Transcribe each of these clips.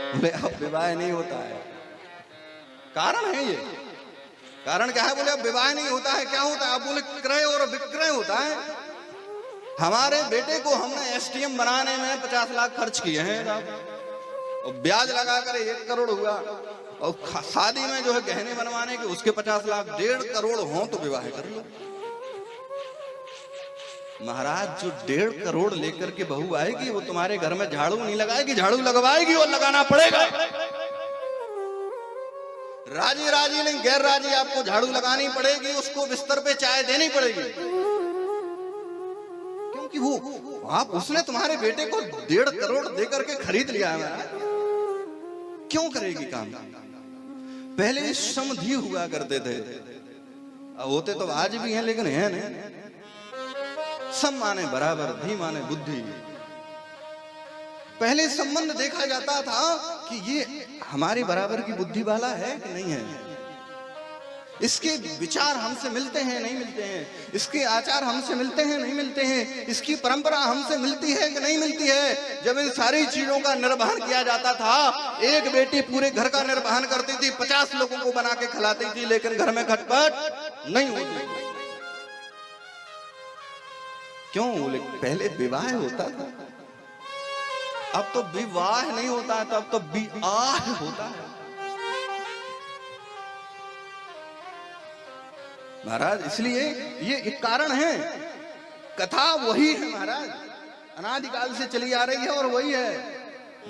बोले अब विवाह नहीं होता है। कारण है ये, कारण क्या है? बोले अब विवाह नहीं होता है, क्या होता है? अब बोले क्रय और विक्रय होता है। हमारे बेटे को हमने एसटीएम बनाने में 50 लाख खर्च किए हैं और ब्याज लगाकर 1 करोड़ हुआ, और शादी में जो है गहने बनवाने के उसके 50 लाख, 1.5 करोड़ हो तो विवाह कर लो। महाराज जो 1.5 करोड़ लेकर के बहू आएगी वो तुम्हारे घर में झाड़ू नहीं लगाएगी, झाड़ू लगवाएगी और लगाना पड़ेगा। राजी राजी नहीं, गैर राजी आपको झाड़ू लगानी पड़ेगी, उसको बिस्तर पे चाय देनी पड़ेगी, क्योंकि वो आप उसने तुम्हारे बेटे को 1.5 करोड़ देकर के खरीद लिया है। क्यों करेगी काम? पहले समधी हुआ करते थे, होते तो आज भी हैं लेकिन है नहीं। सम माने बराबर, धी माने बुद्धि। पहले संबंध देखा जाता था कि ये हमारी बराबर की बुद्धि वाला है कि नहीं है, इसके विचार हमसे मिलते हैं नहीं मिलते हैं, इसके आचार हमसे मिलते हैं नहीं मिलते हैं, इसकी परंपरा हमसे मिलती है कि नहीं मिलती है। जब इन सारी चीजों का निर्वहन किया जाता था, एक बेटी पूरे घर का निर्वहन करती थी, 50 लोगों को बना के खिलाती थी, लेकिन घर में खटपट नहीं होती। क्यों? बोले पहले विवाह होता था, अब तो विवाह नहीं होता है, तो अब तो विवाह होता है। महाराज इसलिए ये एक कारण है, कथा वही है महाराज, अनादिकाल से चली आ रही है, और वही है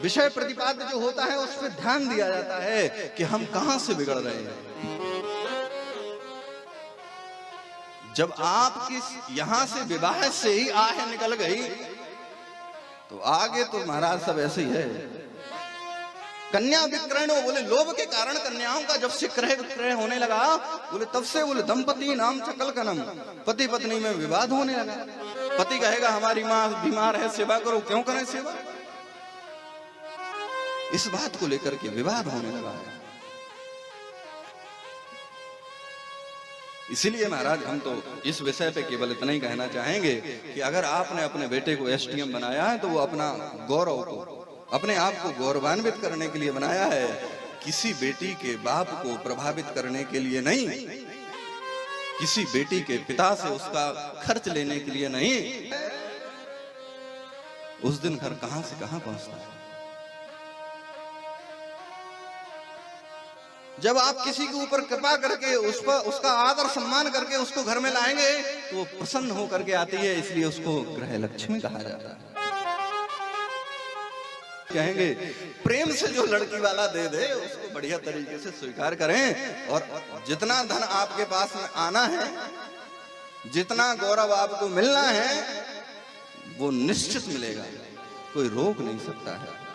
विषय प्रतिपाद्य जो होता है उस पर ध्यान दिया जाता है कि हम कहां से बिगड़ रहे हैं। जब आपकी यहां से विवाह से ही आह निकल गई तो आगे तो महाराज सब ऐसे ही है। कन्या विक्रय, बोले लोभ के कारण कन्याओं का जब से क्रय विक्रय होने लगा, बोले तब से बोले दंपति नाम चकल कनम, पति पत्नी में विवाद होने लगा। पति कहेगा हमारी माँ बीमार है, सेवा करो, क्यों करें सेवा, इस बात को लेकर के विवाद होने लगा है। इसीलिए महाराज हम तो इस विषय पे केवल इतना ही कहना चाहेंगे कि अगर आपने अपने बेटे को एसटीएम बनाया है तो वो अपना गौरव को, अपने आप को गौरवान्वित करने के लिए बनाया है, किसी बेटी के बाप को प्रभावित करने के लिए नहीं, किसी बेटी के पिता से उसका खर्च लेने के लिए नहीं। उस दिन घर कहां से कहां पहुंचता है। जब आप किसी के ऊपर कृपा करके उस पर उसका आदर सम्मान करके उसको घर में लाएंगे तो वो प्रसन्न होकर के आती है, इसलिए उसको गृह लक्ष्मी कहा जाता है। कहेंगे प्रेम से जो लड़की वाला दे दे उसको बढ़िया तरीके से स्वीकार करें, और जितना धन आपके पास में आना है, जितना गौरव आपको मिलना है वो निश्चित मिलेगा, कोई रोक नहीं सकता है।